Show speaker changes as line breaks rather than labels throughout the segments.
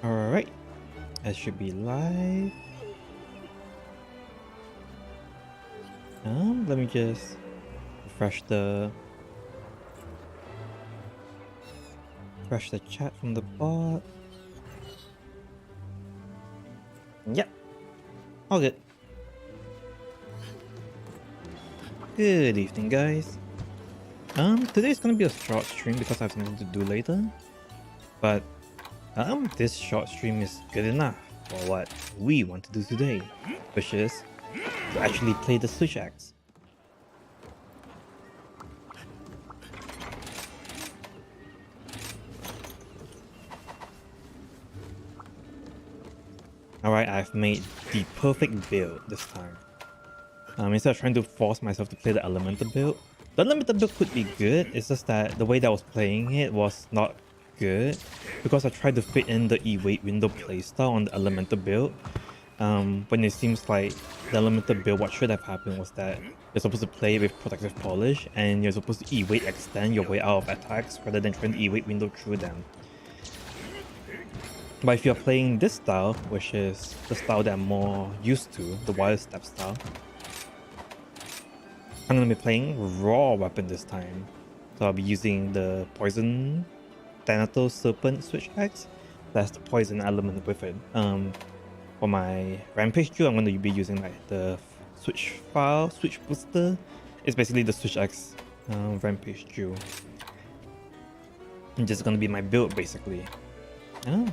Alright, that should be live. Let me just refresh the chat from the bot. Yep, all good. Good evening, guys. Today's gonna be a short stream because I have something to do later. But this short stream is good enough for what we want to do today, which is to actually play the Switch Axe. Alright, I've made the perfect build this time. Instead of trying to force myself to play the Elemental build, the Elemental build could be good, it's just that the way that I was playing it was not good because I tried to fit in the E-Wait window playstyle on the Elemental build. When it seems like the Elemental build, what should have happened was that you're supposed to play with Protective Polish and you're supposed to E-Wait extend your way out of attacks rather than trying to E-Wait window through them. But if you're playing this style, which is the style that I'm more used to, the Wild Step style, I'm going to be playing raw weapon this time. So I'll be using the Poison Thanatos Serpent Switch Axe. That's the poison element with it. For my Rampage Jewel, I'm going to be using like the Switch Booster. It's basically the Switch Axe Rampage Jewel. And just going to be my build basically.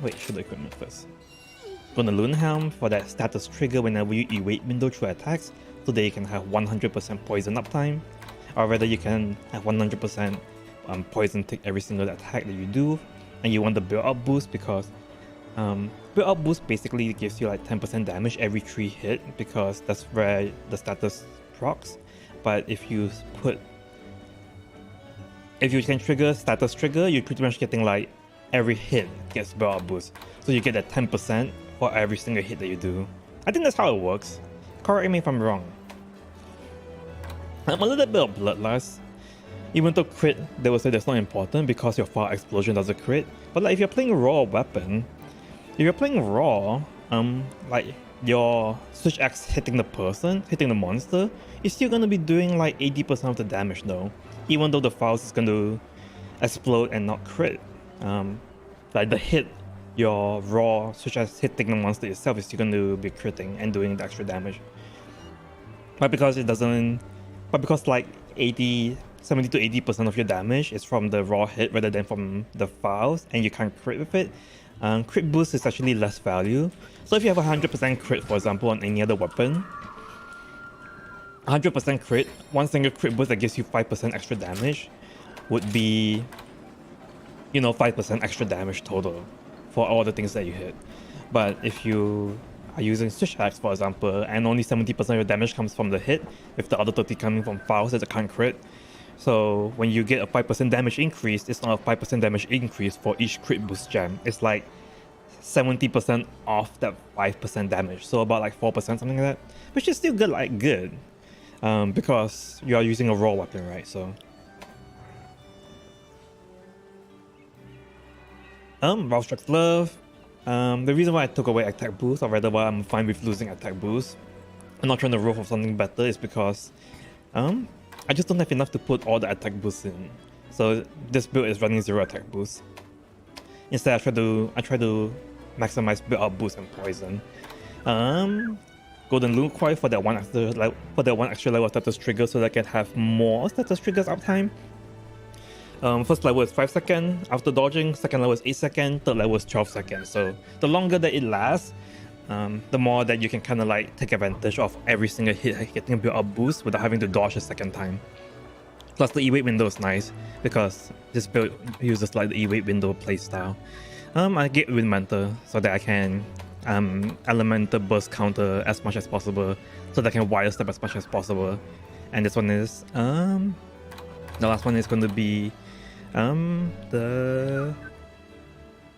Wait, show the equipment first. Go to Loon Helm for that status trigger whenever you evade window through attacks, so that you can have 100% poison uptime, or rather you can have 100% poison take every single attack that you do. And you want the build up boost because build up boost basically gives you like 10% damage every 3 hit because that's where the status procs. But if you can trigger status trigger, you're pretty much getting like every hit gets build up boost, so you get that 10% for every single hit that you do. I think that's how it works. Correct me if I'm wrong. A little bit of bloodlust. Even though crit, they will say that's not important because your fire explosion does a crit. But like if you're playing raw weapon, if you're playing raw, like your Switch Axe hitting the person, hitting the monster, you're still gonna be doing like 80% of the damage though. Even though the files is gonna explode and not crit. Like the hit, your raw Switch Axe hitting the monster itself is still going to be critting and doing the extra damage. But because like 70 to 80% of your damage is from the raw hit rather than from the files, and you can't crit with it, crit boost is actually less value. So if you have 100% crit, for example, on any other weapon, 100% crit, one single crit boost that gives you 5% extra damage would be, 5% extra damage total for all the things that you hit. But if you are using Switch Axe, for example, and only 70% of your damage comes from the hit, with the other 30 coming from files that can't crit. So when you get a 5% damage increase, it's not a 5% damage increase for each crit boost gem. It's like 70% off that 5% damage. So about like 4%, something like that. Which is still good, because you are using a raw weapon, right? So Raw Strike's Love. The reason why I took away attack boost, or rather why I'm fine with losing attack boost, I'm not trying to roll for something better, is because I just don't have enough to put all the attack boosts in. So this build is running 0 attack boost. Instead, I try to maximize build up boost and poison. Golden Loot Coil for that one extra level of status trigger, so that I can have more status triggers uptime. First level is 5 seconds after dodging, second level is 8 seconds, third level is 12 seconds. So the longer that it lasts, the more that you can kind of like take advantage of every single hit getting a build up boost without having to dodge a second time. Plus the E-Wait window is nice because this build uses like the E-Wait window playstyle. I get Wind Mentor so that I can elemental burst counter as much as possible so that I can wire step as much as possible. And this one is the last one is going to be the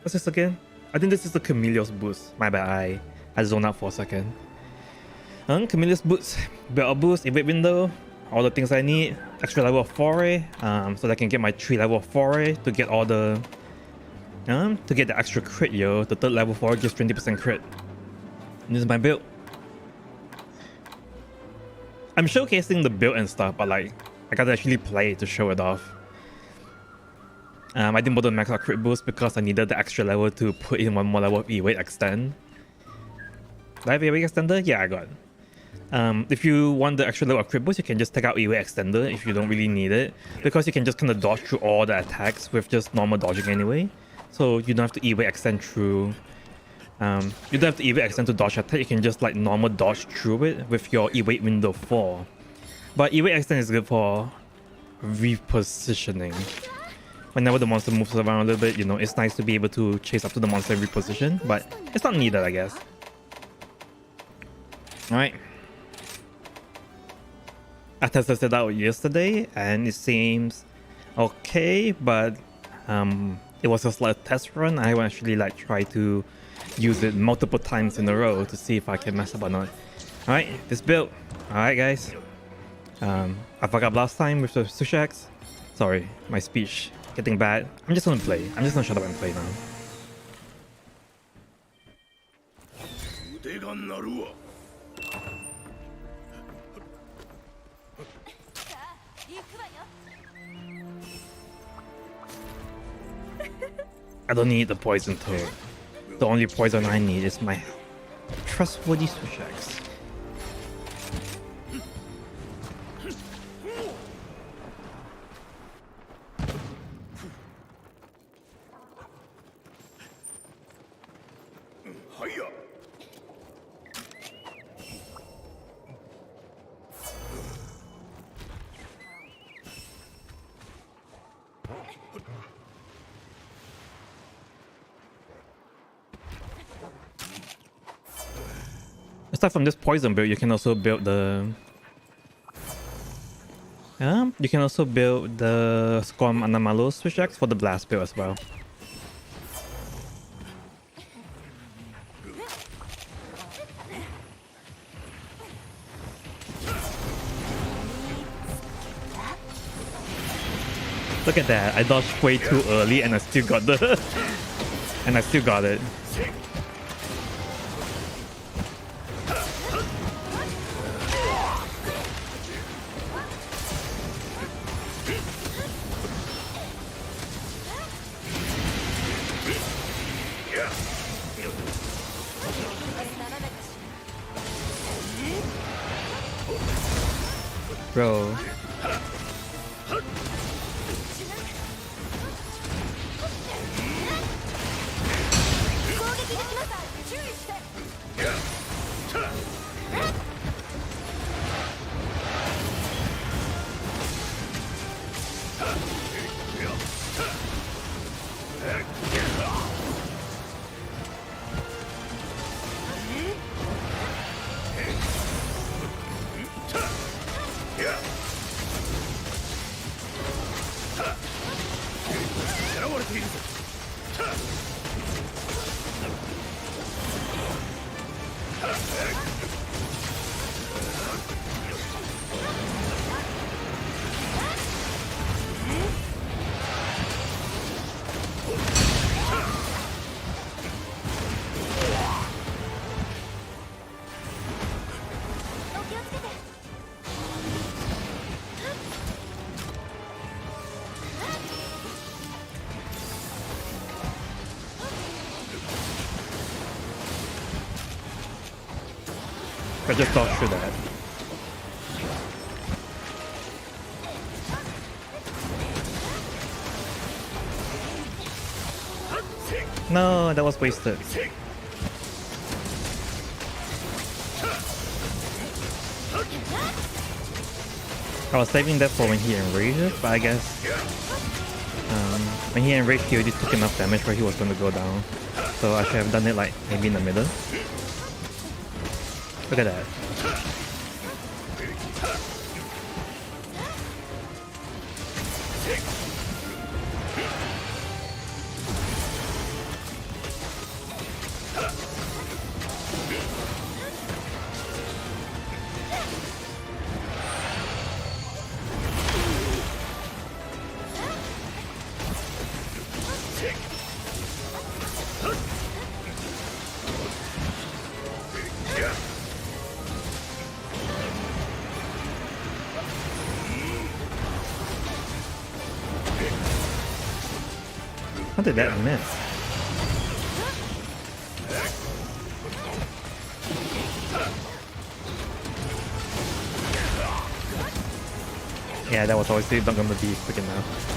what's this again? I think this is the Chameleos boost. My bad, I zoned out for a second. Chameleos boots, build boost, evade window, all the things I need. Extra level of foray, so that I can get my 3 level of foray to get all the to get the extra crit, yo. The 3rd level foray gives 20% crit. And this is my build. I'm showcasing the build and stuff, but like I gotta actually play it to show it off. I didn't bother max out crit boost because I needed the extra level to put in 1 more level of E-Weight extend. Do I have E-Weight extender? Yeah, I got it. If you want the extra level of crit boost, you can just take out E-Weight extender if you don't really need it, because you can just kind of dodge through all the attacks with just normal dodging anyway. So you don't have to E-Weight extend through. You don't have to E-Weight extend to dodge attack. You can just like normal dodge through it with your E-Weight window 4. But E-Weight extend is good for repositioning. Whenever the monster moves around a little bit, you know, it's nice to be able to chase up to the monster and reposition, but it's not needed, I guess. Alright. I tested it out yesterday and it seems okay, but it was just like a test run. I will actually like try to use it multiple times in a row to see if I can mess up or not. Alright, this build. Alright guys. I fucked up last time with the Sushaks. Sorry, my speech getting bad. I'm just gonna play. I'm just gonna shut up and play now. I don't need the poison toad. The only poison I need is my trustworthy Sushaks. Aside from this poison build, you can also build the Squam Anomalos Switch-Axe for the blast build as well. Look at that, I dodged way too early and I still got the and I still got it. Bro. I just thought through that. No, that was wasted. I was saving that for when he enrages, but I guess when he enraged, he already took enough damage where he was going to go down. So I should have done it like maybe in the middle. Look at that. How did that miss? Yeah, that was obviously not gonna be quick enough.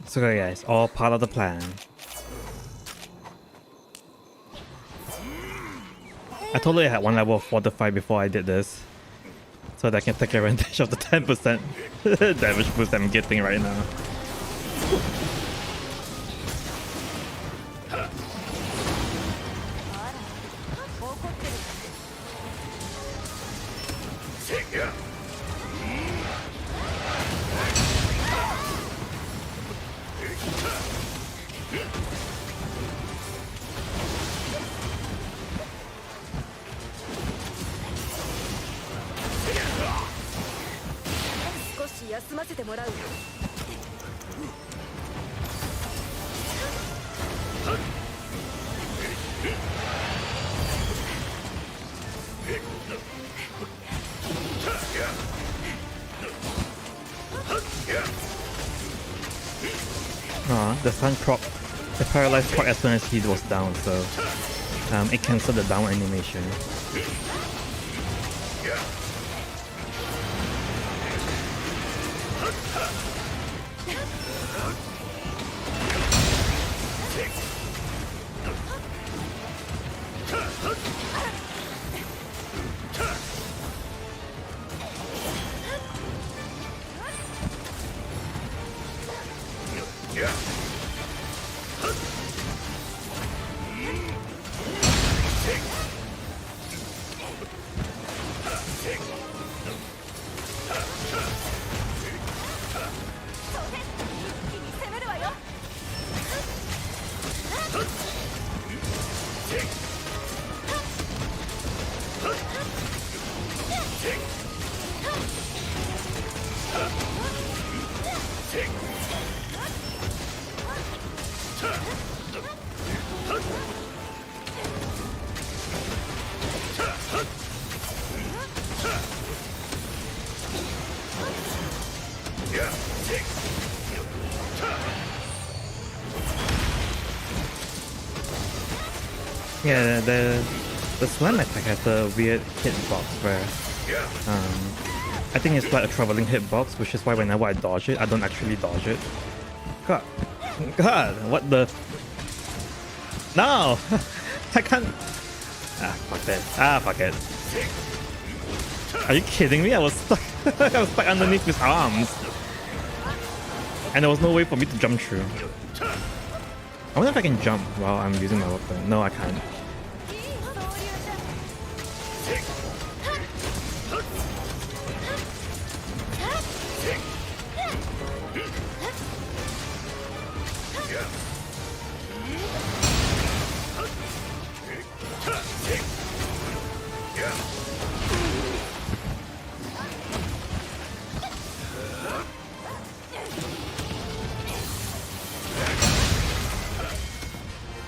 So guys, all part of the plan. I totally had one level of fortified before I did this, so that I can take advantage of the 10% damage boost I'm getting right now. The sun proc, the paralyzed proc as soon as he was down, so it cancelled the down animation. Yeah, the slam attack has a weird hitbox where I think it's like a traveling hitbox, which is why whenever I dodge it, I don't actually dodge it. God, what the? No, I can't. Fuck it. Are you kidding me? I was stuck. I was stuck underneath his arms, and there was no way for me to jump through. I wonder if I can jump while I'm using my weapon. No, I can't.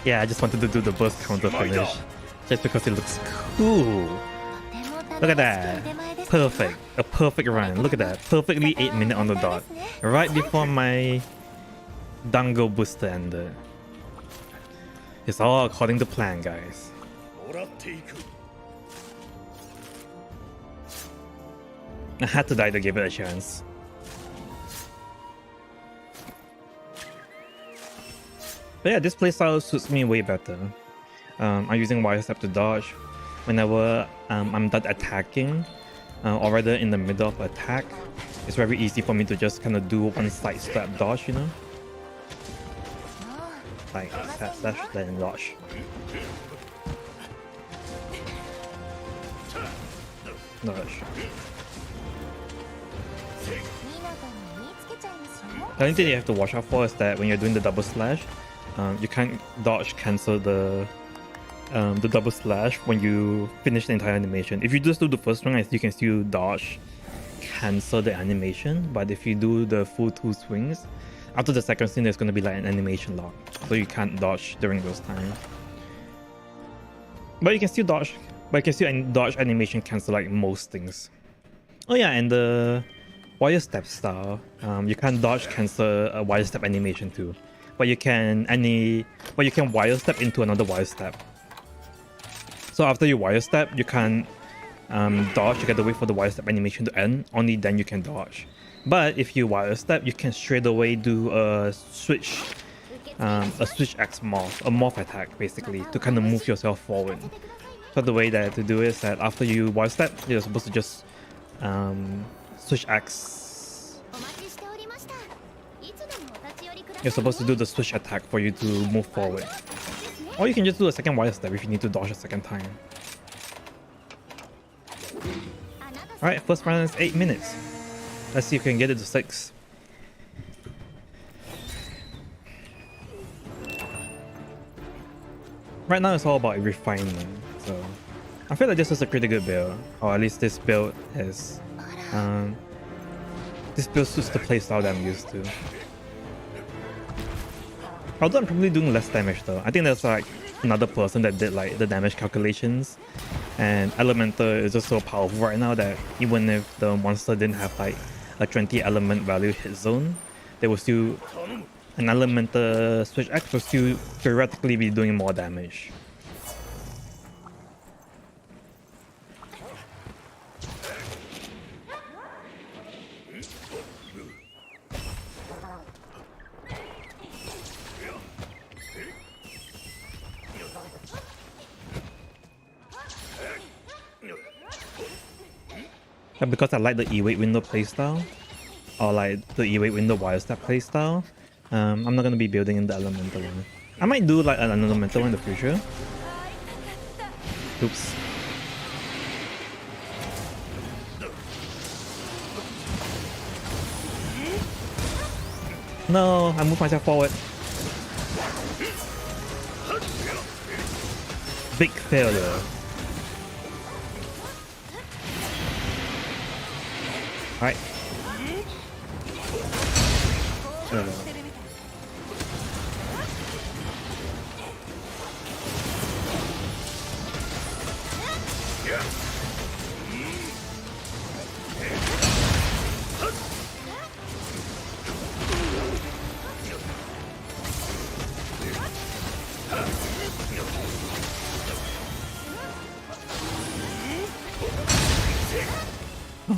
Yeah, I just wanted to do the burst counter finish, just because it looks cool. Look at that. Perfect. A perfect run. Look at that. Perfectly 8 minutes on the dot. Right before my Dango booster ended. It's all according to plan, guys. I had to die to give it a chance. But yeah, this playstyle suits me way better. I'm using wire step to dodge whenever I'm done attacking, or rather in the middle of attack. It's very easy for me to just kind of do one side step dodge, you know? Like slash then dodge. Dodge. The only thing you have to watch out for is that when you're doing the double slash, you can't dodge cancel the double slash when you finish the entire animation. If you just do the first one, you can still dodge cancel the animation, but if you do the full 2 swings, after the second swing there's going to be like an animation lock, so you can't dodge during those times. But you can still dodge, dodge animation cancel like most things. Oh yeah, and the wire step style, you can't dodge cancel a wire step animation too, but you can wire step into another wire step. So after you wire step, you can't dodge. You gotta wait for the wire step animation to end. Only then you can dodge. But if you wire step, you can straight away do a switch X morph, a morph attack basically, to kind of move yourself forward. So the way that to do it is that after you wire step, you're supposed to just switch X. You're supposed to do the switch attack for you to move forward. Or you can just do a second wire step if you need to dodge a second time. Alright, first round is 8 minutes. Let's see if we can get it to 6. Right now it's all about refinement, so I feel like this is a pretty good build, or at least this build is this build suits the playstyle that I'm used to. Although I'm probably doing less damage though. I think there's like another person that did like the damage calculations, and Elemental is just so powerful right now that even if the monster didn't have like a 20 element value hit zone, they will still, an Elemental switch X will still theoretically be doing more damage. And because I like the E-Wait window playstyle, or like the E-Wait window wire step playstyle, I'm not gonna be building in the Elemental one. I might do like an Elemental one in the future. Oops. No, I moved myself forward. Big failure. Alright.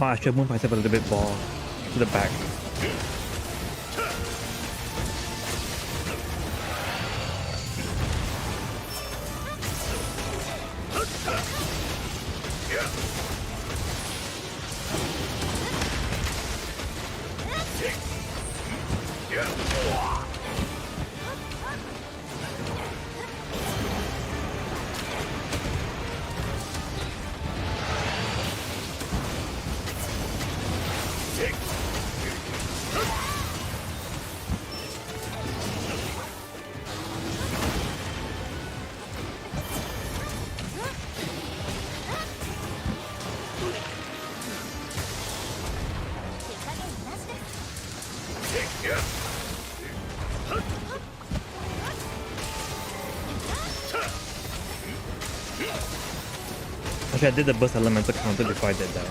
Oh, I should move myself a little bit more to the back. Actually, I did the burst elemental counter before I did that.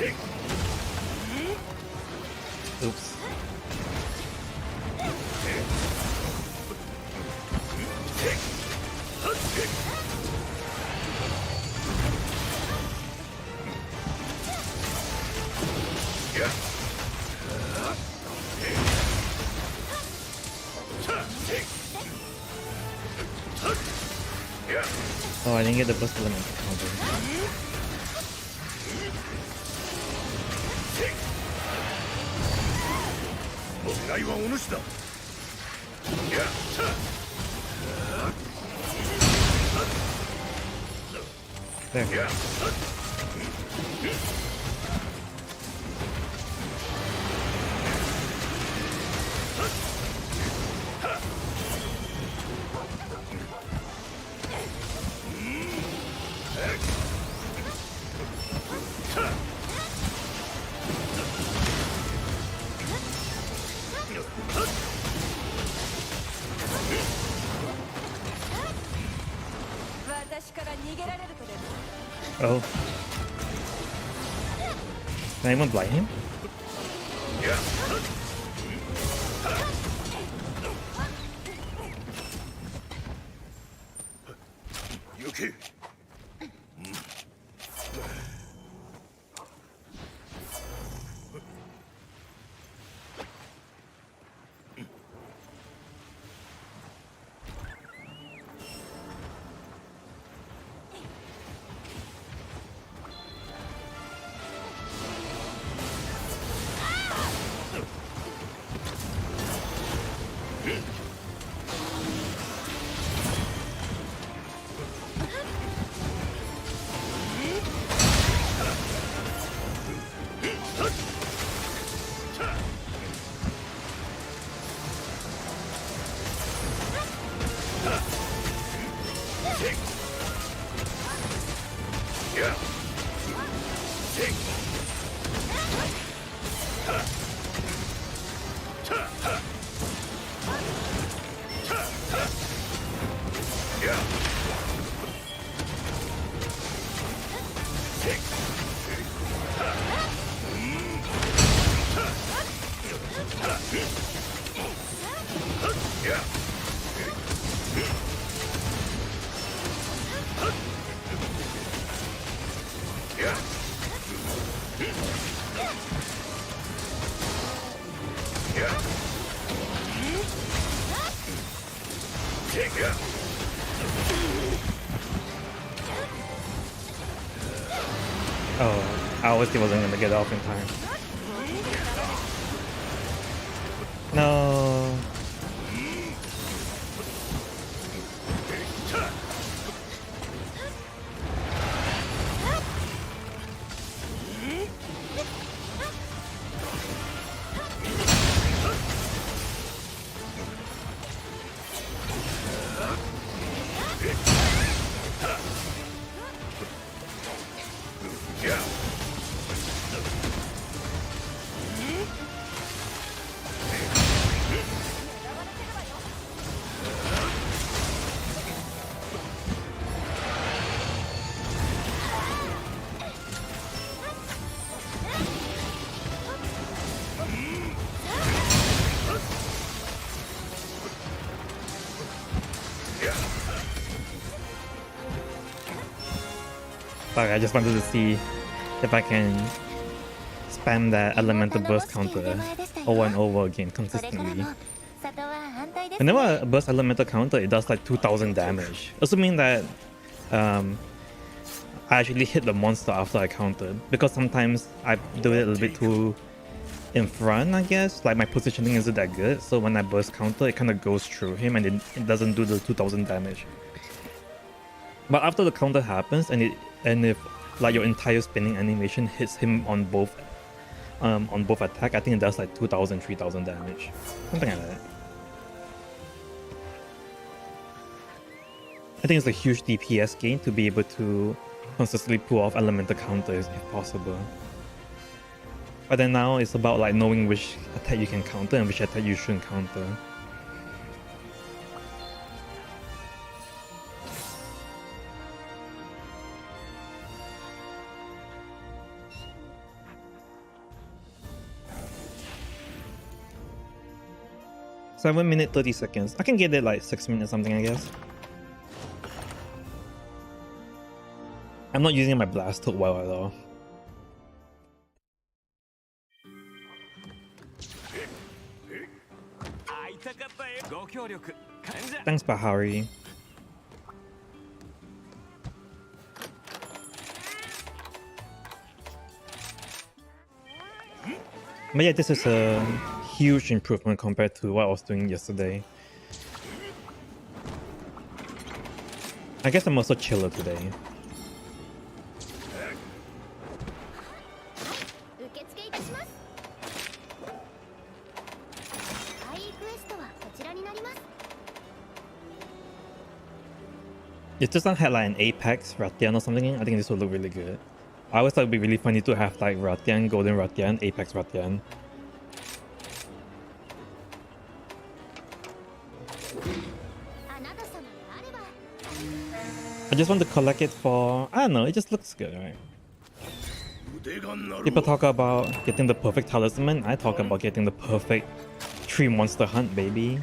Oops. Oh, I didn't get the burst element counter. There. Oh. Can anyone blind him? Oh, I always wasn't gonna get off in time. No. Sorry, I just wanted to see if I can spam that elemental burst counter over and over again consistently. Whenever I burst elemental counter, it does like 2000 damage, assuming that I actually hit the monster after I countered, because sometimes I do it a little bit too in front, I guess. Like my positioning isn't that good, so when I burst counter, it kind of goes through him and it doesn't do the 2000 damage. But after the counter happens and if like your entire spinning animation hits him on both attack, I think it does like 2000, 3000 damage, something like that. I think it's a huge DPS gain to be able to consistently pull off elemental counters if possible. But then now it's about like knowing which attack you can counter and which attack you shouldn't counter. 7 minutes 30 seconds. I can get it like 6 minutes something, I guess. I'm not using my blast hook well at all. Thanks, Bahari. But yeah, this is a huge improvement compared to what I was doing yesterday. I guess I'm also chiller today. If this one had like an Apex Ratian or something, I think this would look really good. I always thought it'd be really funny to have like Ratian, Golden Ratian, Apex Ratian. I just want to collect it for, I don't know, it just looks good, right? People talk about getting the perfect talisman, I talk about getting the perfect tree monster hunt, baby.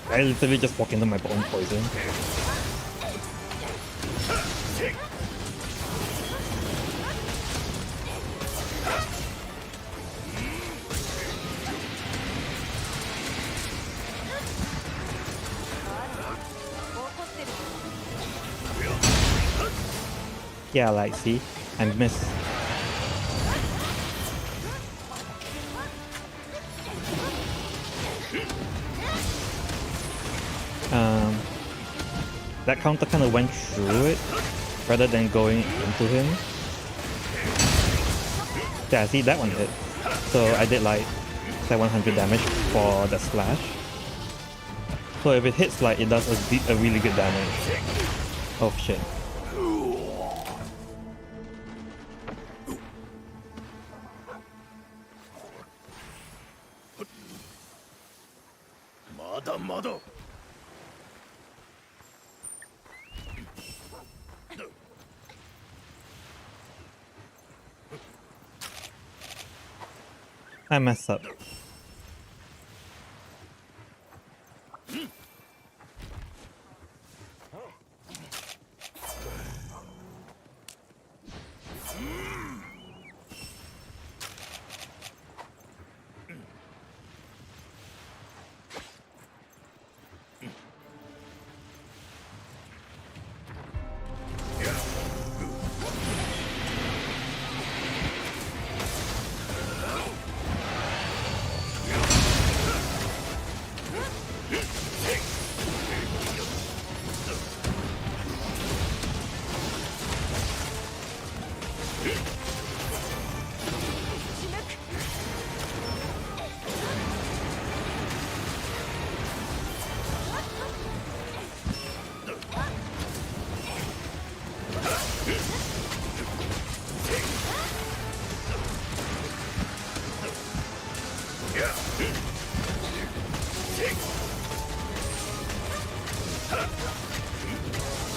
I literally just walk into my own poison. Yeah, like, see? I missed. That counter kind of went through it rather than going into him. Yeah, see, that one hit. So I did like 700 damage for the slash. So if it hits, like, it does a really good damage. Oh shit. I messed up.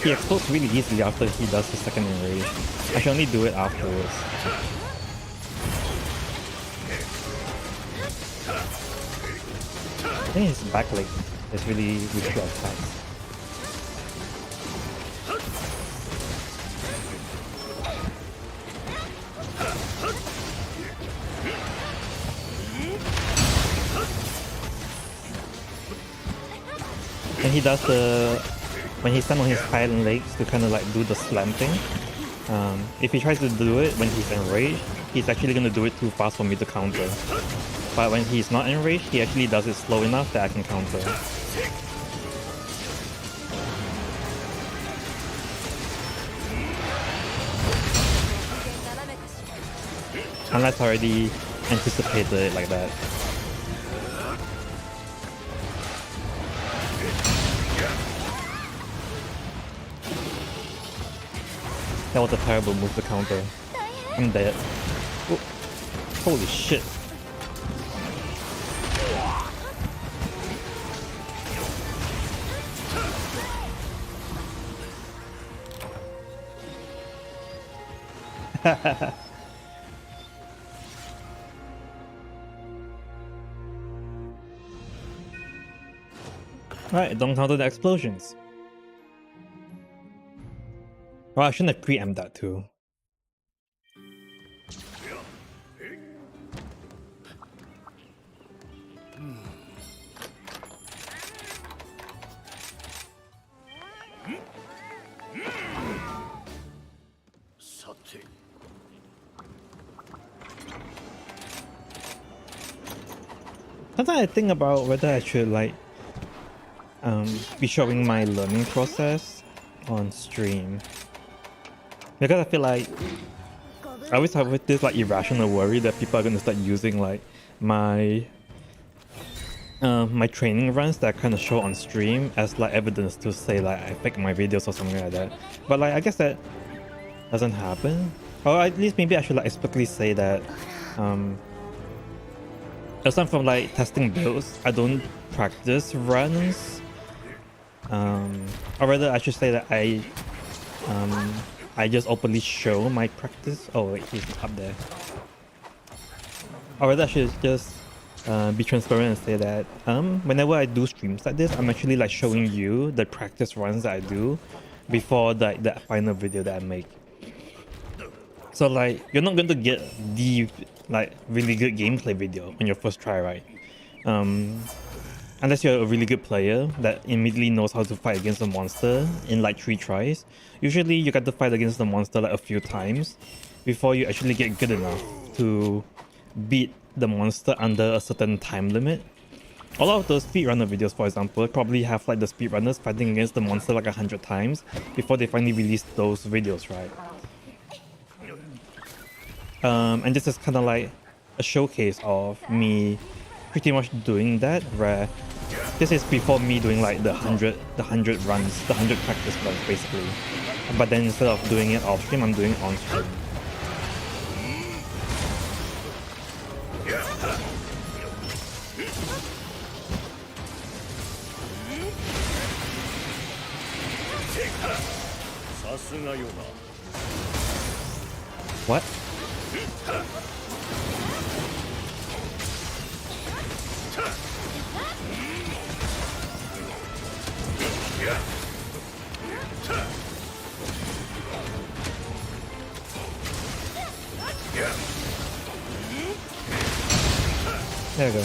He explodes really easily after he does his second enrage. I should only do it afterwards. I think his back leg is really good attacks. when he does when he stands on his hind legs to kind of like do the slam thing, if he tries to do it when he's enraged, he's actually going to do it too fast for me to counter. But when he's not enraged, he actually does it slow enough that I can counter. Unless I already anticipated it like that. That was a terrible move to counter. I'm dead. Oh, holy shit. Right, don't counter the explosions. Well, I shouldn't have preempted that too. Sometimes I think about whether I should like be showing my learning process on stream, because I feel like I always have this like irrational worry that people are going to start using like my my training runs that I kind of show on stream as like evidence to say like I fake my videos or something like that. But like I guess that doesn't happen, or at least maybe I should like explicitly say that aside from like testing builds, I don't practice runs. Or rather, I should say that I just openly show my practice. Oh wait, he's up there. Or rather, I should just be transparent and say that whenever I do streams like this, I'm actually like showing you the practice runs that I do before the final video that I make. So like you're not going to get the like really good gameplay video on your first try, right? Unless you're a really good player that immediately knows how to fight against a monster in like 3 tries. Usually you got to fight against the monster like a few times before you actually get good enough to beat the monster under a certain time limit. A lot of those speedrunner videos, for example, probably have like the speedrunners fighting against the monster like 100 times before they finally release those videos, right? And this is kind of like a showcase of me pretty much doing that, where this is before me doing like the 100 runs, the 100 practice runs basically. But then instead of doing it off stream, I'm doing it on stream. What? There we go.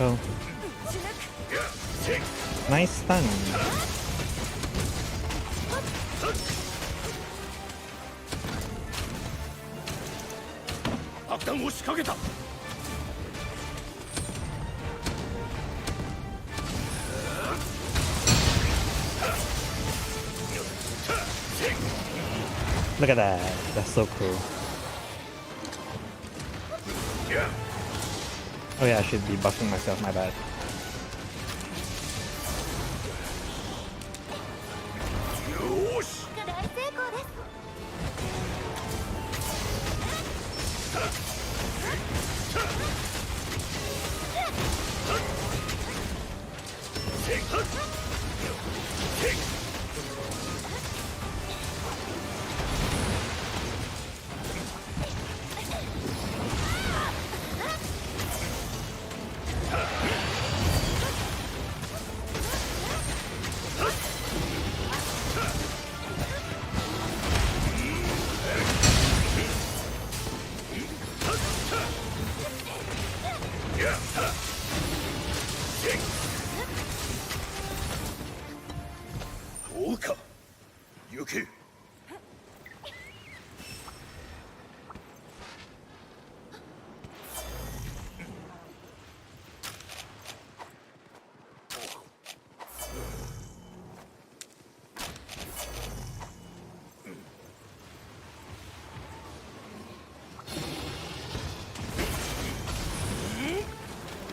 go. Nice stun. Look at that. That's so cool. Oh yeah, I should be buffing myself, my bad.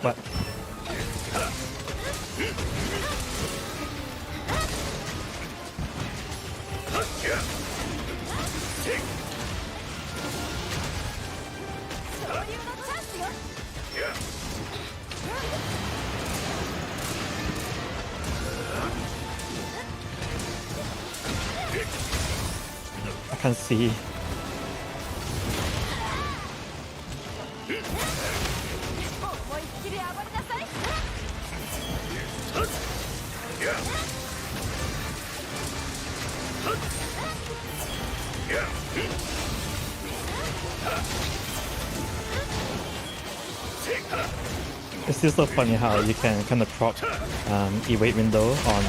What? I can't see. It's still so funny how you can kind of prop E-wait window on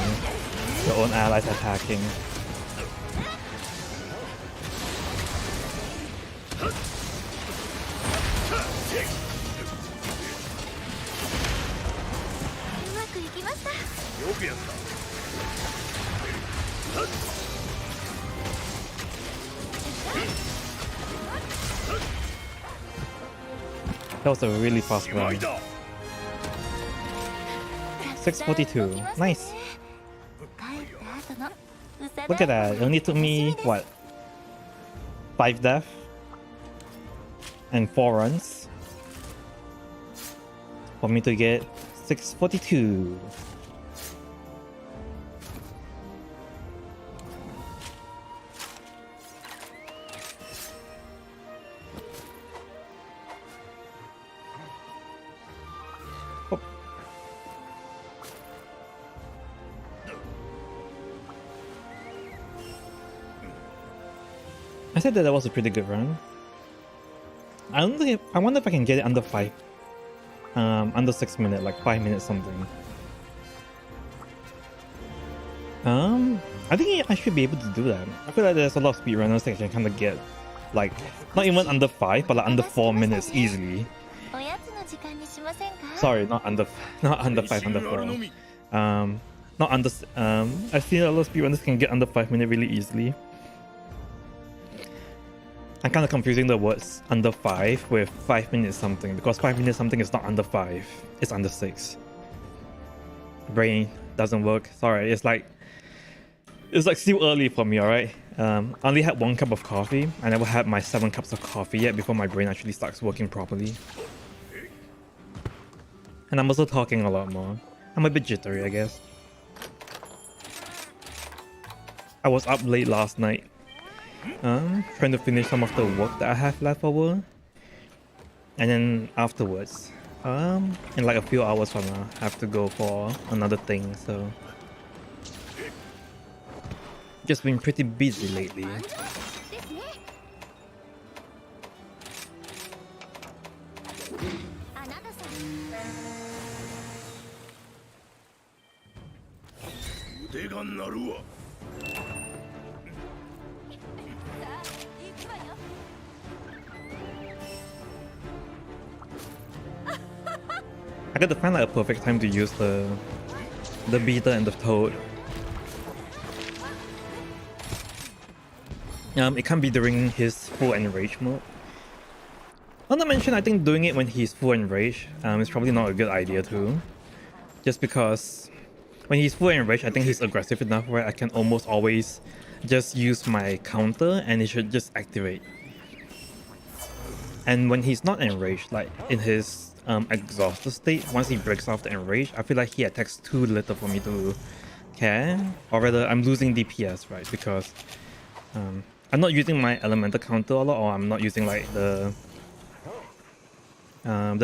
your own allies attacking. That was a really fast run. 642. Nice. Look at that. It only took me, what? 5 deaths? And 4 runs? For me to get 642. I said that was a pretty good run. I wonder if I can get it under 5. Under 6 minutes, like 5 minutes something. I think I should be able to do that. I feel like there's a lot of speedrunners that can kind of get, like, not even under 5, but like under 4 minutes easily. Sorry, not under 5, under 4. Not under. I've seen a lot of speedrunners can get under 5 minutes really easily. I'm kind of confusing the words under 5 with 5 minutes something, because 5 minutes something is not under 5, it's under 6. Brain doesn't work. Sorry, it's like still early for me, alright? I only had 1 cup of coffee. I never had my 7 cups of coffee yet before my brain actually starts working properly. And I'm also talking a lot more. I'm a bit jittery, I guess. I was up late last night. Trying to finish some of the work that I have left over, and then afterwards, in like a few hours from now, I have to go for another thing. So, just been pretty busy lately. I gotta find like a perfect time to use the beater and the toad. It can't be during his full enrage mode. Not to mention, I think doing it when he's full enrage is probably not a good idea too. Just because when he's full enrage, I think he's aggressive enough where I can almost always just use my counter and it should just activate. And when he's not enraged, like in his exhausted state, once he breaks off the enrage, I feel like he attacks too little for me to care. Or rather, I'm losing DPS, right? Because I'm not using my elemental counter a lot, or I'm not using like the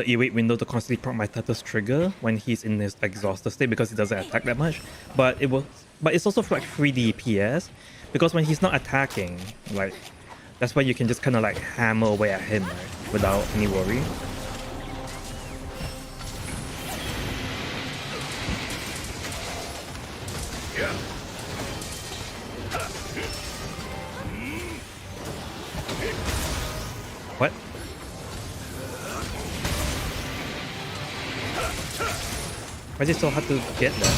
E-wait window to constantly proc my Tatus trigger when he's in his exhausted state because he doesn't attack that much. But it's also for like 3 DPS because when he's not attacking, like that's why you can just kind of like hammer away at him, right, without any worry. What? Why is it so hard to get that?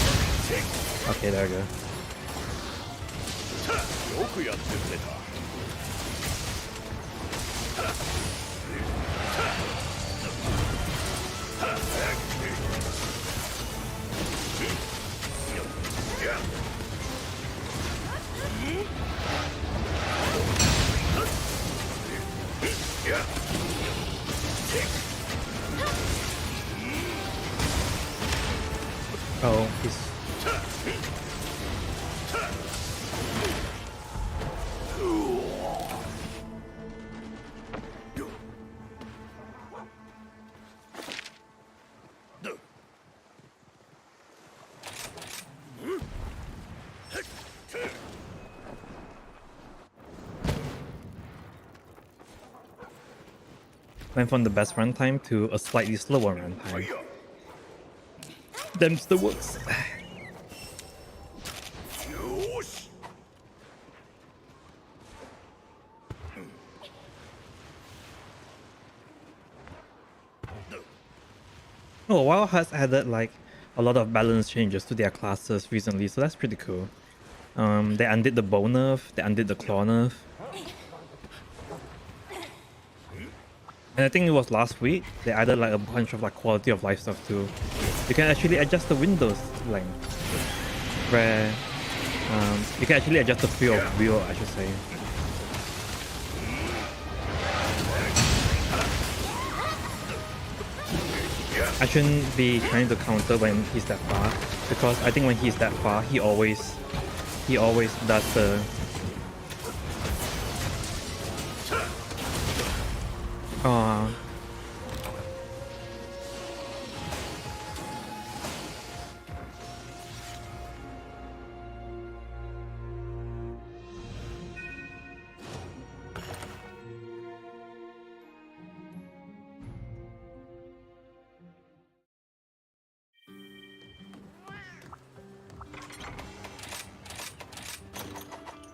Okay, there we go. Oh, he's... went from the best runtime to a slightly slower runtime. Them's the works. Oh, WoW has added like a lot of balance changes to their classes recently, so that's pretty cool. They undid the bow nerf, they undid the claw nerf. And I think it was last week, they added like a bunch of like quality of life stuff too. You can actually adjust the windows length, where you can actually adjust the field of view, I should say. I shouldn't be trying to counter when he's that far, because I think when he's that far, he always does the...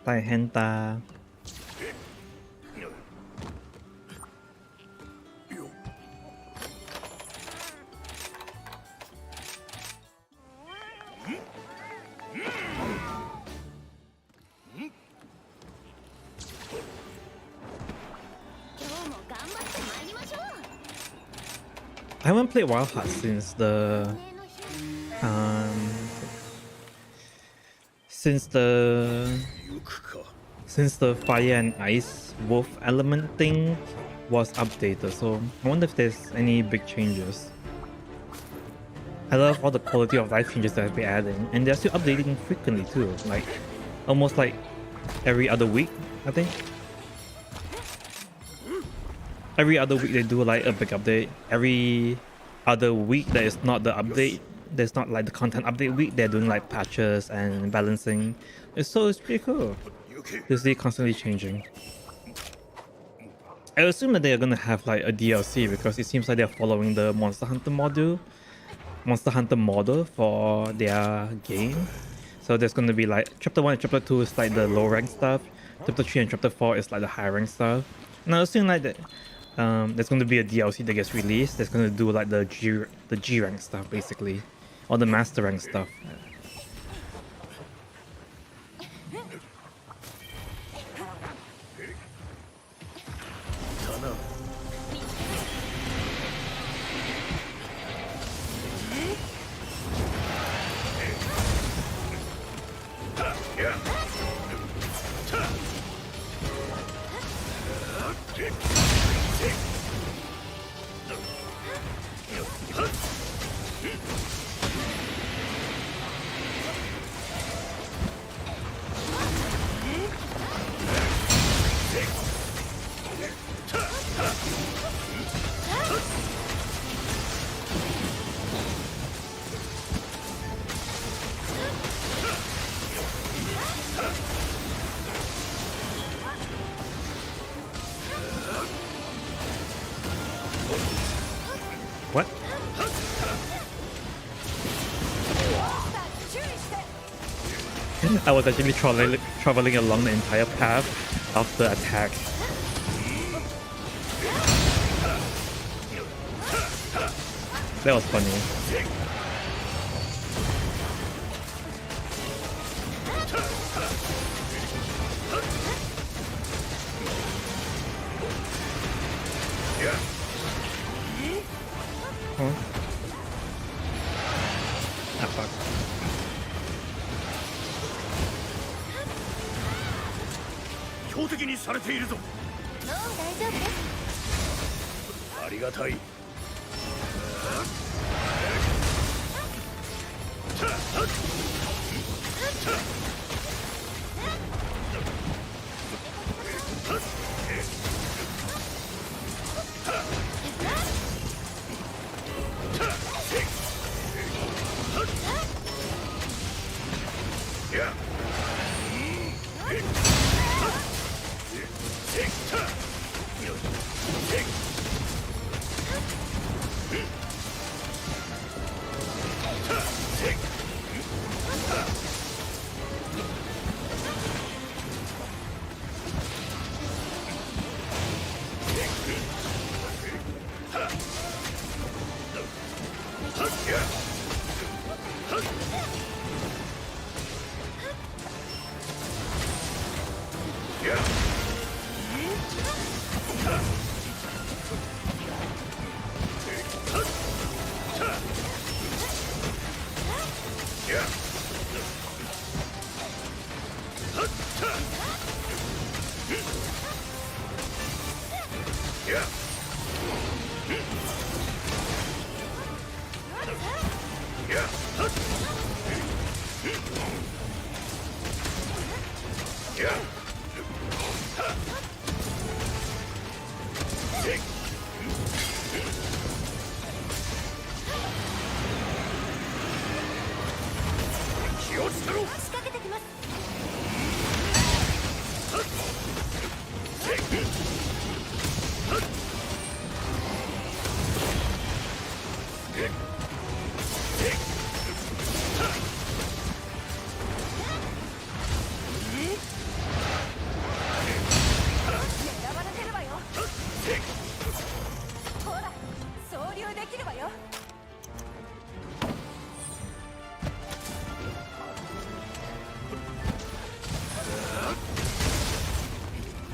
Tai Henta. I haven't played Wild Hearts since the since the fire and ice wolf element thing was updated, so I wonder if there's any big changes. I love all the quality of life changes that they've been adding, and they're still updating frequently too, like almost like every other week, I think. Every other week they do like a big update. Every other week that is not the update, there's not like the content update week, they're doing like patches and balancing. It's pretty cool to see constantly changing. I assume that they're gonna have like a DLC because it seems like they're following the Monster Hunter model for their game. So there's going to be like chapter 1 and chapter 2 is like the low rank stuff. Chapter 3 and chapter 4 is like the high rank stuff. And I was saying like that there's going to be a DLC that gets released that's going to do like the G rank stuff basically, or the master rank stuff. What? I was actually traveling along the entire path of the attack. That was funny. Huh? Ah, fuck.
標的にされているぞ。
もう大丈夫です。
ありがたい。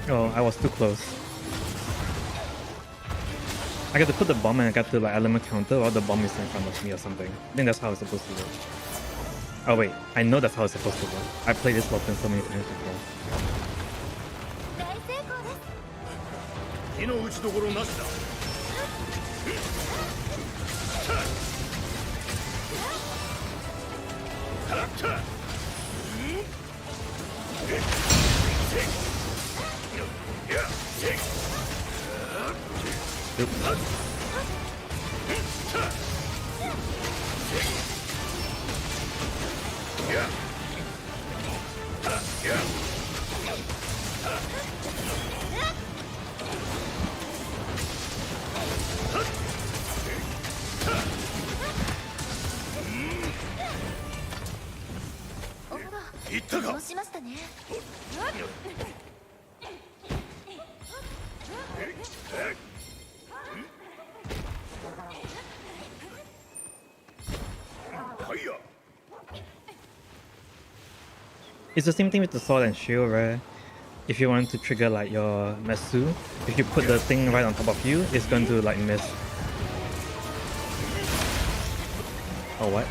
Oh, I was too close. I got to put the bomb and I got to like element counter while the bomb is in front of me or something. I think that's how it's supposed to work. Oh wait, I know that's how it's supposed to work. I played this weapon so many times before.
大成功です。
手の打ちどころなしだ。行ったか。
どうしましたね。
はいや。
It's the same thing with the sword and shield, right? If you want to trigger like your Metsu, if you put the thing right on top of you, it's going to like miss. Oh, what?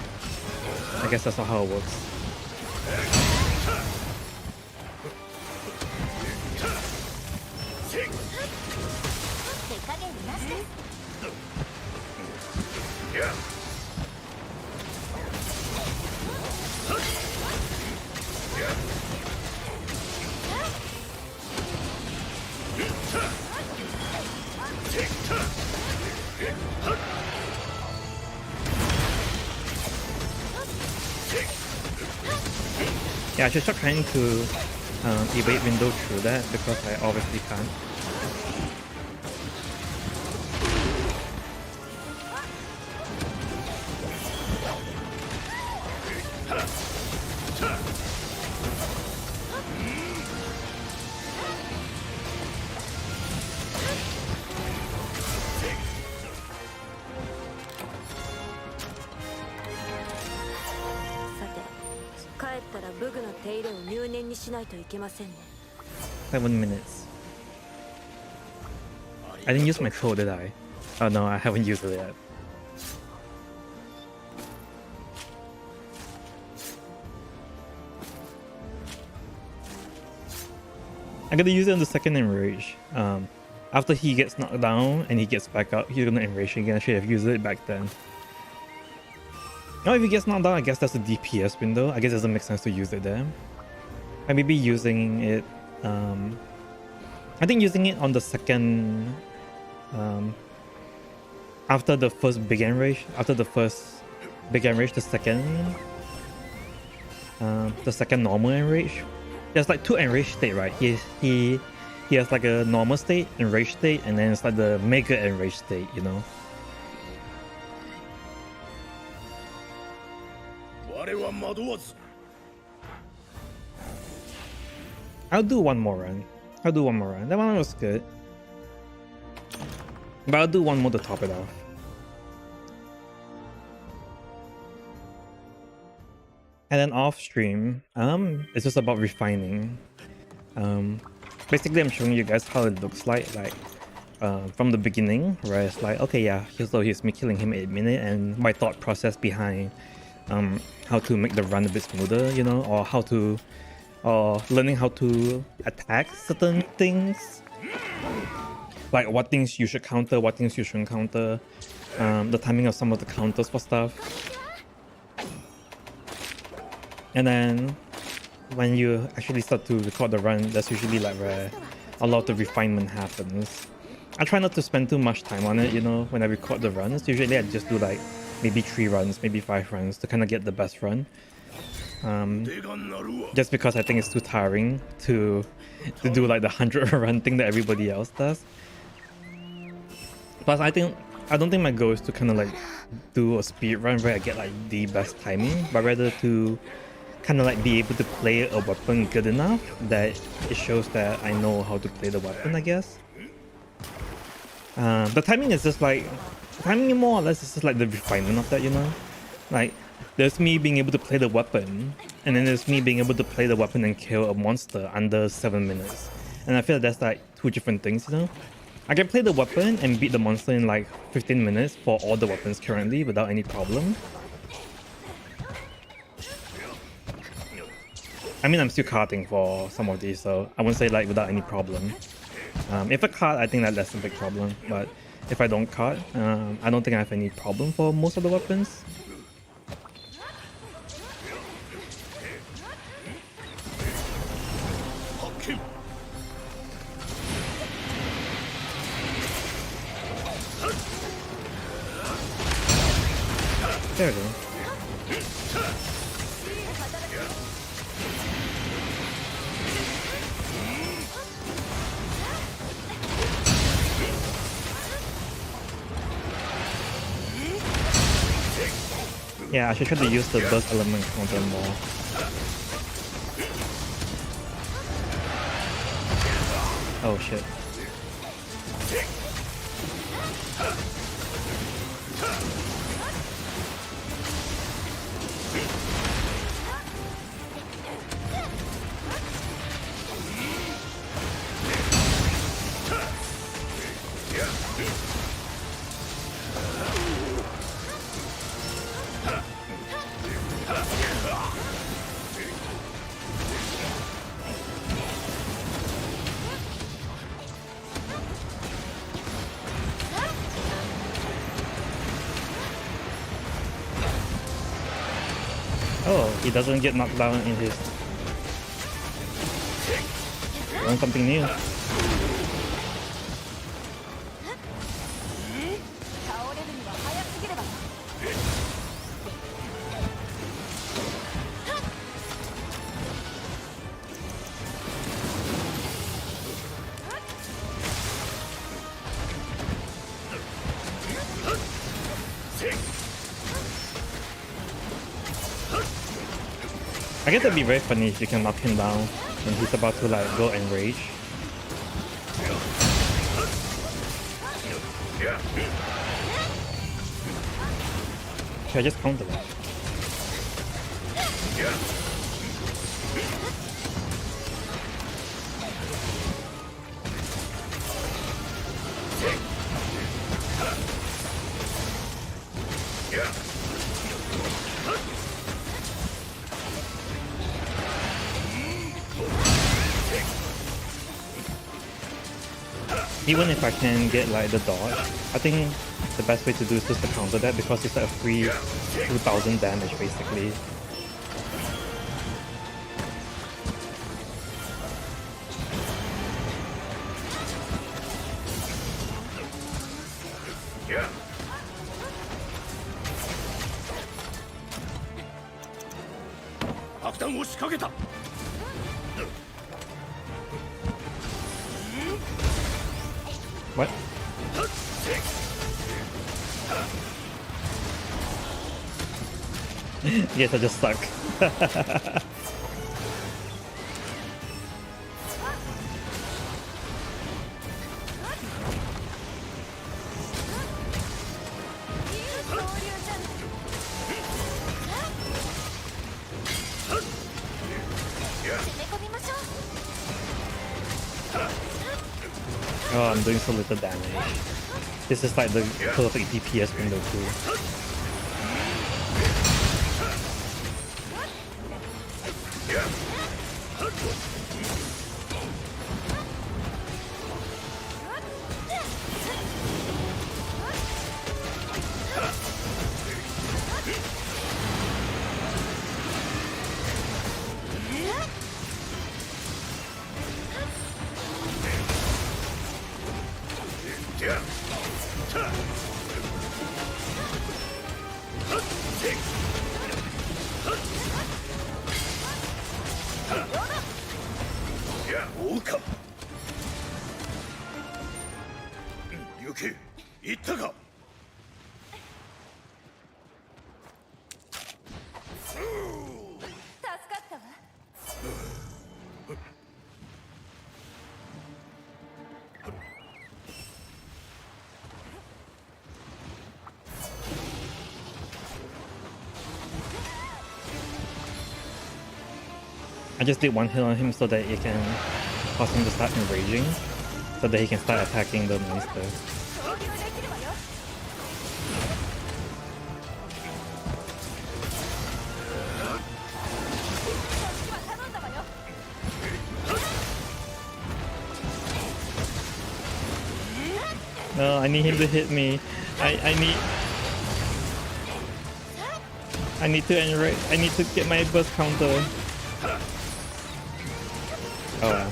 I guess that's not how it works.
手加減なしです。
Yeah, I should stop trying to evade window through that because I obviously can't. Seven minutes. I didn't use my troll, did I? Oh no, I haven't used it yet. I'm gonna use it on the second enrage. After he gets knocked down and he gets back up, he's gonna enrage again. I should have used it back then. Oh, if he gets knocked down, I guess that's the DPS window. I guess it doesn't make sense to use it there. I may be using it. I think using it on the second. After the first big enrage, the second normal enrage. There's like two enrage state, right? He has like a normal state, enrage state, and then it's like the mega enrage state, you know. I'll do one more run. That one was good. But I'll do one more to top it off. And then off stream, it's just about refining. Basically I'm showing you guys how it looks like from the beginning, where it's like, okay, yeah, here's me killing him 8-minute, and my thought process behind how to make the run a bit smoother, you know, or learning how to attack certain things, like what things you should counter, what things you shouldn't counter, the timing of some of the counters for stuff. And then when you actually start to record the run, that's usually like where a lot of the refinement happens. I try not to spend too much time on it, you know, when I record the runs. Usually I just do like maybe 3 runs, maybe 5 runs to kind of get the best run. Just because I think it's too tiring to do like the 100 run thing that everybody else does. Plus I don't think my goal is to kind of like do a speed run where I get like the best timing, but rather to kind of like be able to play a weapon good enough that it shows that I know how to play the weapon, I guess. The timing is just like, timing more or less is just like the refinement of that, you know? Like, there's me being able to play the weapon, and then there's me being able to play the weapon and kill a monster under 7 minutes. And I feel like that's like 2 different things, you know? I can play the weapon and beat the monster in like 15 minutes for all the weapons currently without any problem. I mean, I'm still carting for some of these, so I won't say like without any problem. If I cart, I think that's a big problem, but if I don't cart, I don't think I have any problem for most of the weapons. There we go. Yeah, I should try to use the burst element counter more. Oh shit. Oh, he doesn't get knocked down in his... Learn something new.
倒れるには早すぎれば。
I guess it'd be very funny if you can knock him down when he's about to like go enrage. Should I just counter that? Even if I can get like the dodge, I think the best way to do is just to counter that because it's like a free 2000 damage basically. What? Yes, I just suck. Oh, I'm doing so little damage. This is like the perfect DPS window too. I just did one hit on him so that it can cause him to start enraging, so that he can start attacking the monster. No, I need him to hit me. I need to enrage. I need to get my burst counter. Oh wow.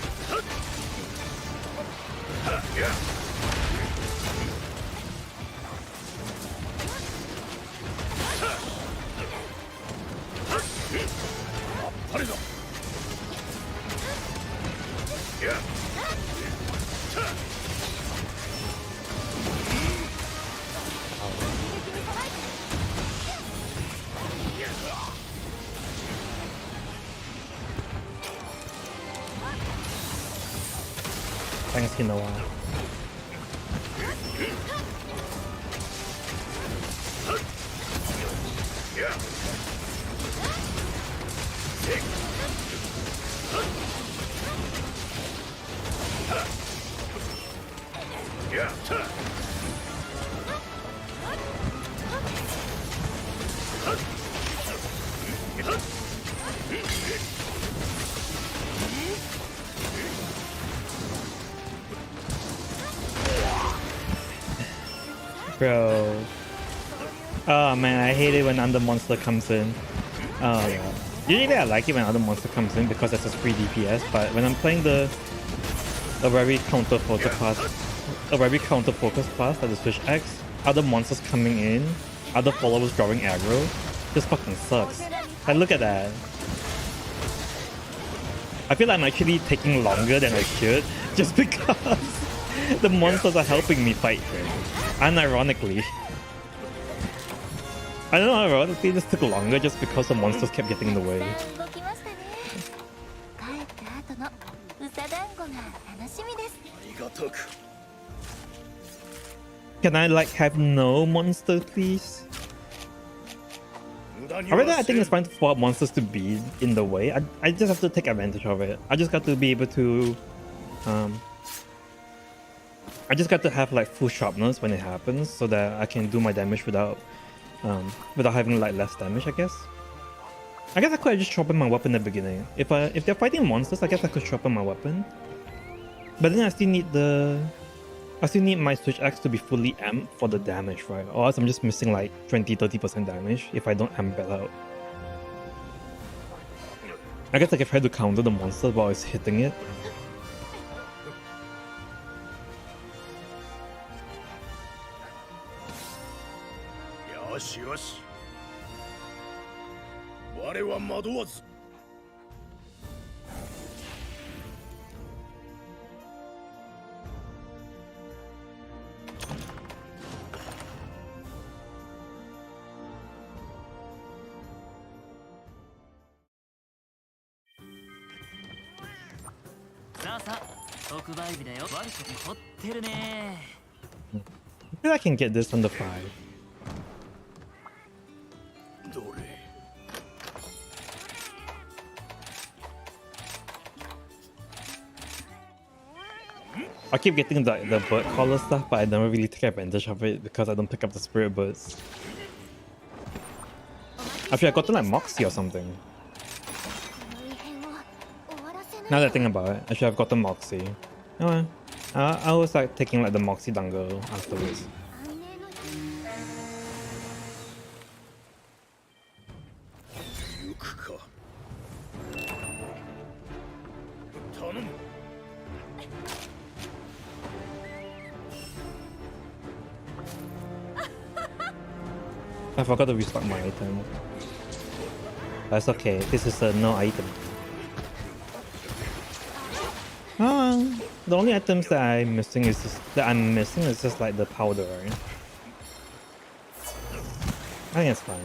Thanks, Hinoa. Bro. Oh man, I hate it when another monster comes in. Oh yeah. Usually I like it when another monster comes in because it's a free DPS, but when I'm playing a very counter focus class, like the Switch X, other monsters coming in, other followers drawing aggro, just fucking sucks. Like look at that. I feel like I'm actually taking longer than I should just because the monsters are helping me fight. Unironically. I don't know, ironically this took longer just because the monsters kept getting in the way.
動きましたね。帰った後のうさ団子が楽しみです。
ありがたく
Can I like have no monster please?
無駄に
I
は
rather I
せ
think
ん
it's fine for monsters to be in the way. I just have to take advantage of it. I just got to be able to I just got to have like full sharpness when it happens so that I can do my damage without having like less damage, I guess. I guess I could have just sharpened my weapon at the beginning. If they're fighting monsters, I guess I could sharpen my weapon. But then I still need my Switch Axe to be fully amped for the damage, right? Or else I'm just missing like 20-30% damage if I don't amp it out. I guess I can try to counter the monster while it's hitting it.
よしよし我は惑わず
I feel I can get this under 5.
どれ
I keep getting the bird collar stuff, but I never really take advantage of it because I don't pick up the spirit birds. Actually, I got to like Moxie or something.
この異変を終わらせない
Now that I think about it, actually I've gotten Moxie. Oh, well. I was like taking like the Moxie Dango afterwards.
安寧の
行くか頼む
I forgot to restock my item. That's okay. This is a no item. The only items that I'm missing is just like the powder, right? I think it's fine.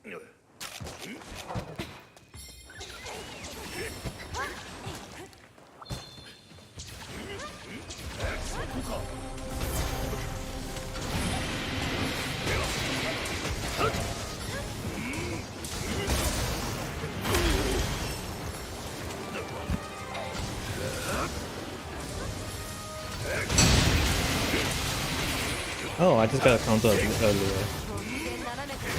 お願いね。
Oh, I just got a counter earlier.
ご機嫌斜めて
こ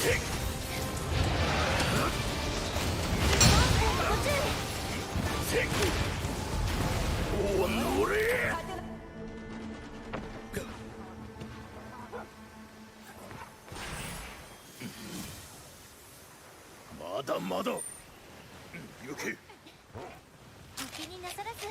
おのれまだまだ行け
お気になさらず。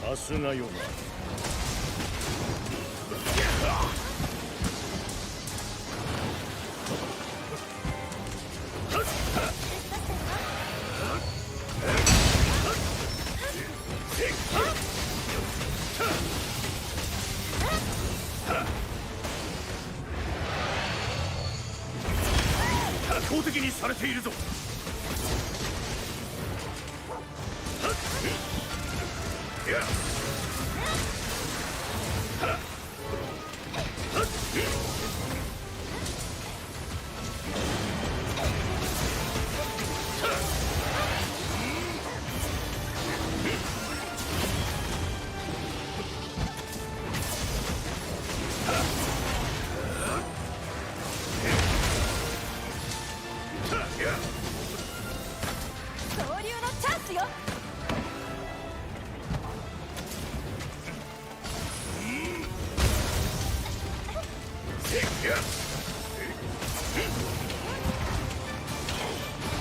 さすがよな標的にされているぞ
総流のチャンスよ。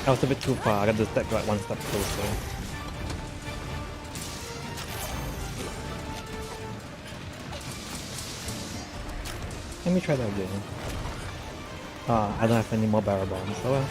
I was a bit too far. I got to step like one step closer. Let me try that again. I don't have any more barrel bombs. Oh well.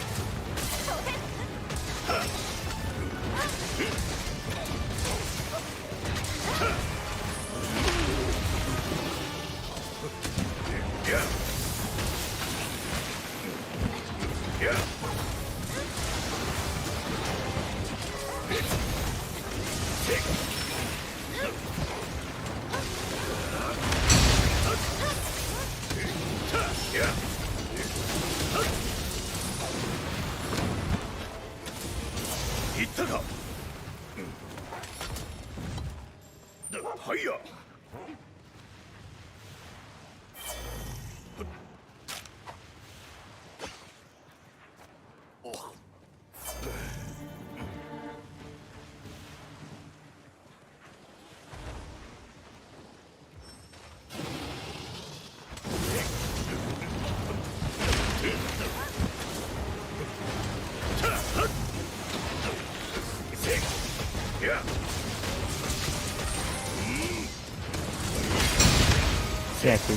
Exactly.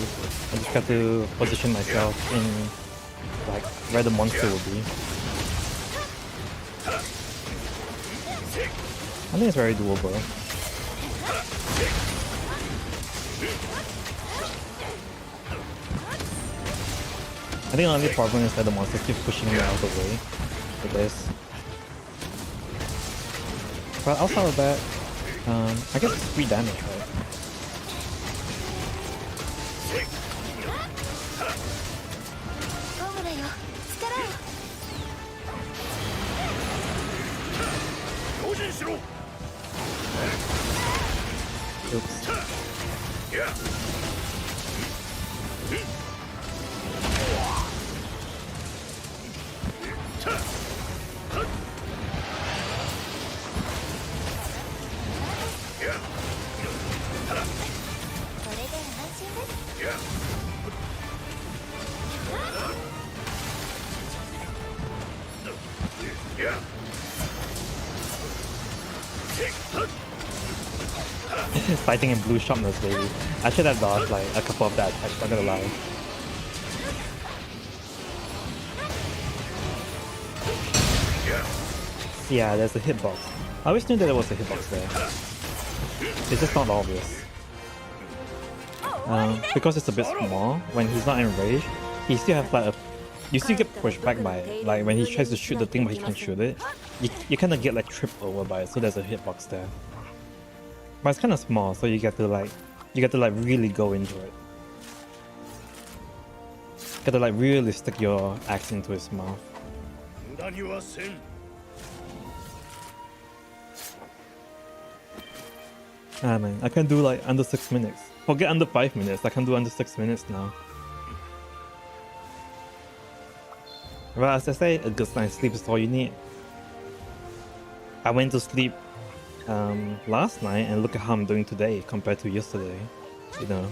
I just got to position myself in like where the monster will be. I think it's very doable. I think the only problem is that the monster keeps pushing me out of the way for this. But outside of that, I guess it's 3 damage, right? Oops. Fighting in blue sharpness, baby. I should have dodged like a couple of that attacks, not gonna lie. Yeah, there's a hitbox. I always knew that there was a hitbox there. It's just not obvious. Because it's a bit small, when he's not enraged, he still has like a... You still get pushed back by it. Like when he tries to shoot the thing but he can't shoot it, you kind of get like tripped over by it, so there's a hitbox there. But it's kind of small, so you get to like really go into it. You get to like really stick your axe into his mouth. Ah man, I can do like under 6 minutes. Forget under 5 minutes, I can do under 6 minutes now. Well, as I say, a good night's sleep is all you need. I went to sleep last night and look at how I'm doing today compared to yesterday, you know.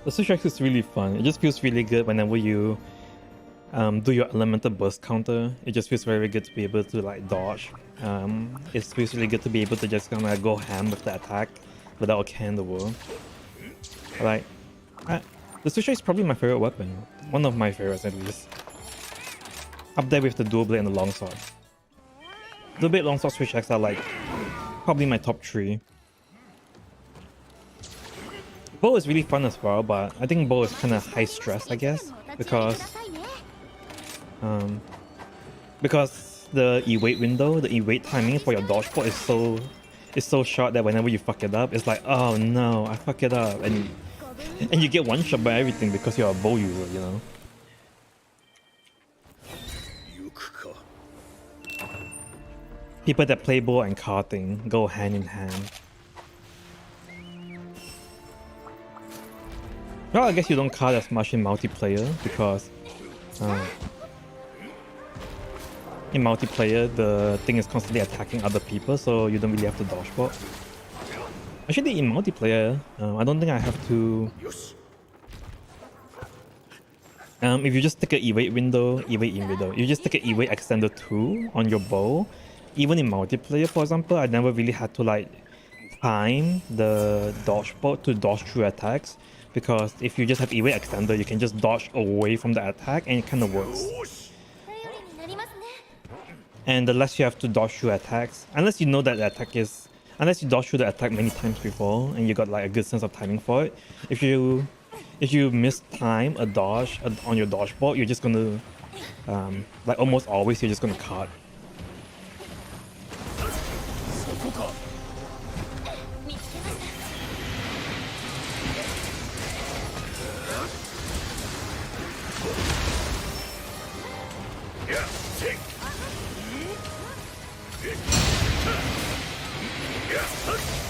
The switch axe is really fun. It just feels really good whenever you do your elemental burst counter. It just feels very good to be able to like dodge. It feels really good to be able to just kind of go ham with the attack without a care in the world. Like, the switch axe is probably my favorite weapon. One of my favorites at least. Up there with the dual blade and the longsword. Dual blade, longsword, switch axe are like probably my top 3. Bow is really fun as well, but I think bow is kind of high stress, I guess, because the E-wait window, the E-wait timing for your dodge port is so short that whenever you fuck it up, it's like, oh no, I fuck it up, and you get one shot by everything because you're a bow user, you know. People that play bow and karting go hand in hand. Well, I guess you don't card as much in multiplayer because in multiplayer the thing is constantly attacking other people, so you don't really have to dodge bot. Actually, in multiplayer, I don't think I have to. If you just take a E-wait window, you just take an E-wait extender 2 on your bow. Even in multiplayer, for example, I never really had to like time the dodge bot to dodge through attacks. Because if you just have E-wait extender, you can just dodge away from the attack and it kind of works. And the less you have to dodge through attacks, unless you know that the attack is... Unless you dodge through the attack many times before and you got like a good sense of timing for it. If you miss time a dodge on your dodge bot, you're just gonna... like almost always, you're just gonna card.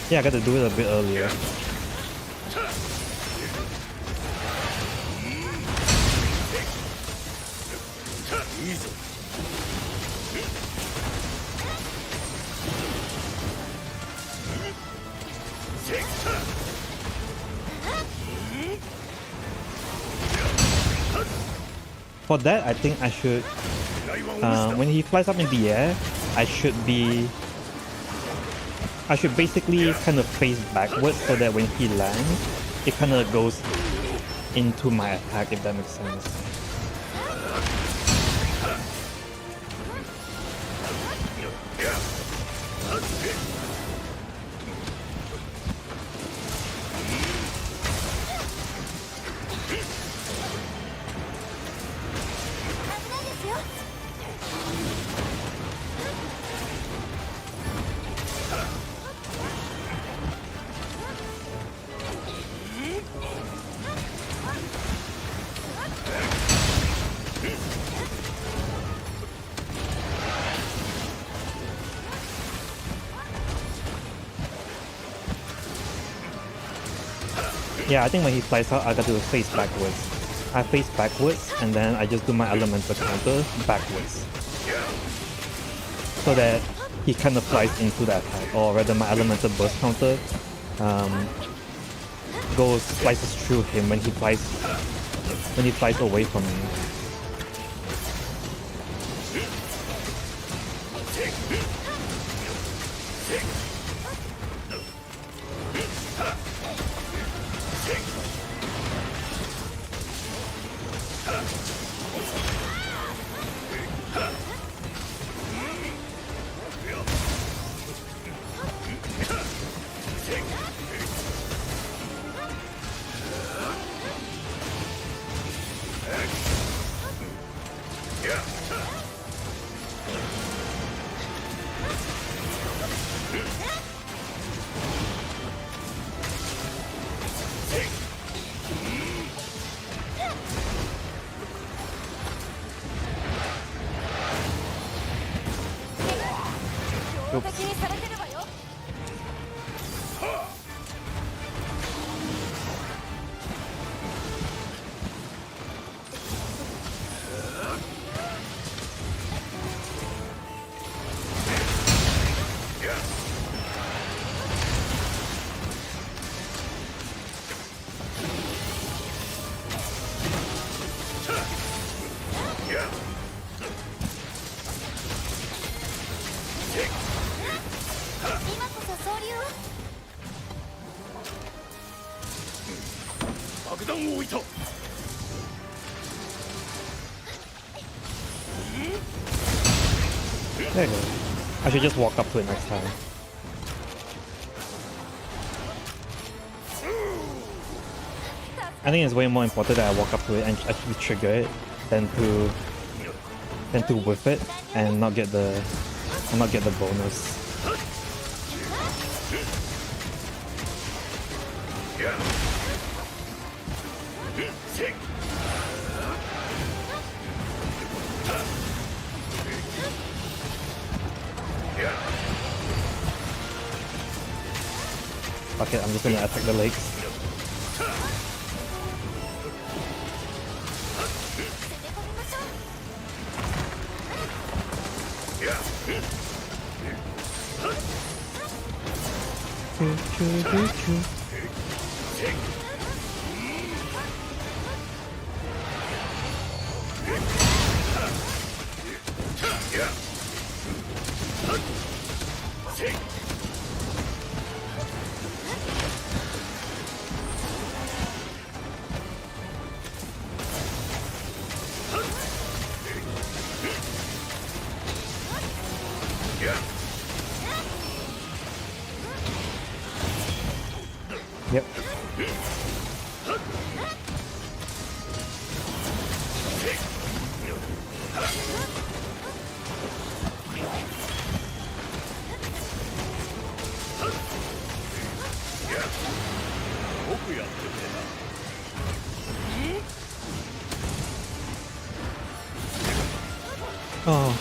Yeah, I gotta do it a bit earlier. For that, I think I should... when he flies up in the air, I should basically kind of face backwards so that when he lands, it kind of goes into my attack, if that makes sense. Yeah, I think when he flies out, I got to face backwards. I face backwards, and then I just do my elemental counter backwards. So that he kind of flies into the attack, or rather my elemental burst counter slices through him when he flies away from me. There you go. I should just walk up to it next time. I think it's way more important that I walk up to it and actually trigger it than to whiff it and not get the bonus. Fuck it, I'm just gonna attack the legs. Yep. Oh.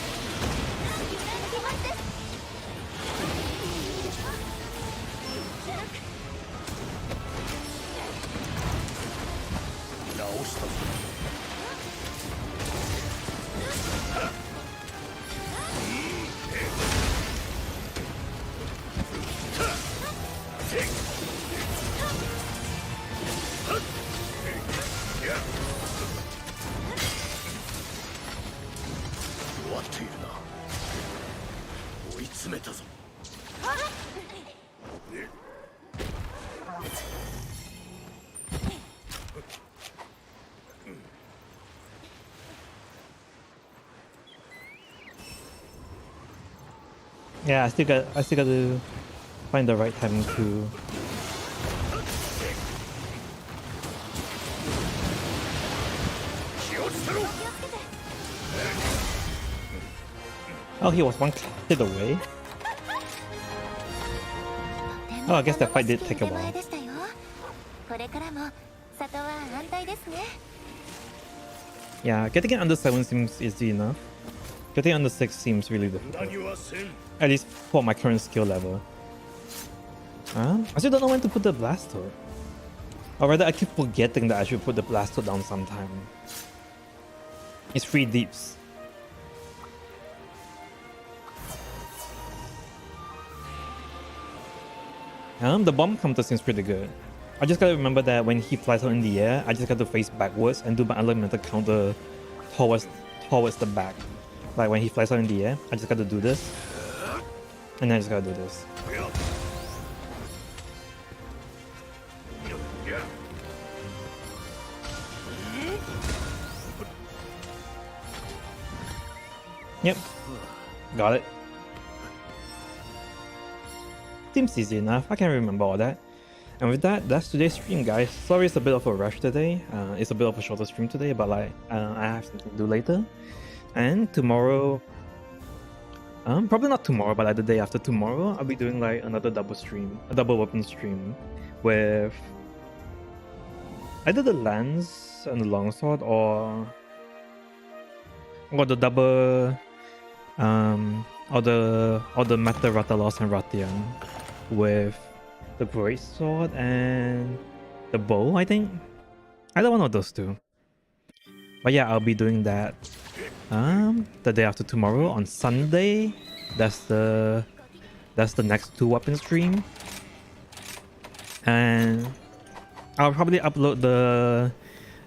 Yeah, I still got to find the right time to. Oh, he was one hit away. Oh, I guess that fight did take a while. Yeah, getting it under 7 seems easy enough. Getting under 6 seems really difficult. At least for my current skill level. I still don't know when to put the blast though. Or rather, I keep forgetting that I should put the blaster down sometime. It's 3 deeps. The bomb counter seems pretty good. I just gotta remember that when he flies out in the air, I just gotta face backwards and do my elemental counter towards the back. Like when he flies out in the air, I just gotta do this. And then I just gotta do this. Yep. Got it. Seems easy enough. I can remember all that. And with that, that's today's stream, guys. Sorry it's a bit of a rush today. It's a bit of a shorter stream today, but like I have something to do later. And tomorrow, probably not tomorrow, but like the day after tomorrow, I'll be doing like another double weapon stream with either the lance and the longsword or the double or the Meta Ratalos and Ratian with the great sword and the bow, I think. Either one of those two. But yeah, I'll be doing that the day after tomorrow on Sunday. That's the next 2 weapon stream. And I'll probably upload the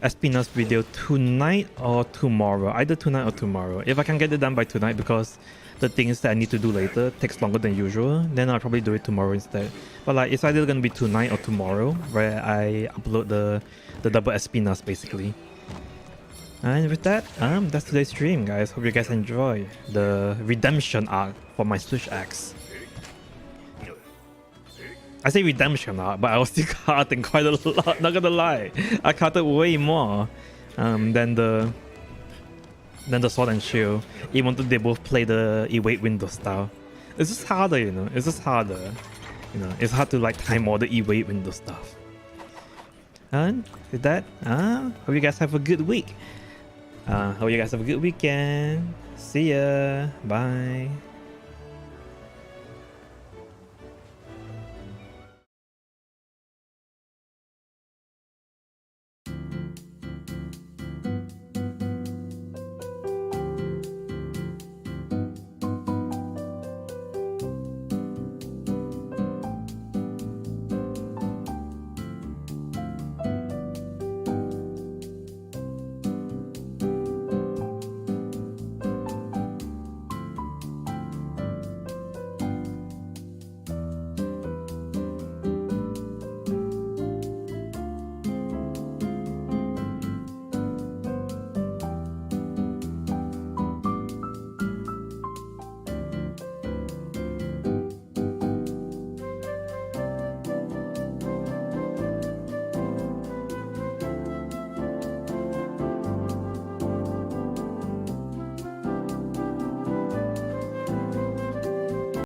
Espinas video tonight or tomorrow. Either tonight or tomorrow. If I can get it done by tonight, because the things that I need to do later takes longer than usual, then I'll probably do it tomorrow instead. But like, it's either gonna be tonight or tomorrow where I upload the double Espinas basically. And with that, that's today's stream, guys. Hope you guys enjoy the redemption arc for my Switch axe. I say redemption arc, but I was still carting quite a lot, not gonna lie. I carted way more than the sword and shield, even though they both play the E-Wait window style. It's just harder, you know. It's just harder. You know, it's hard to like time all the E-Wait window stuff. And with that, hope you guys have a good week. Hope you guys have a good weekend. See ya. Bye.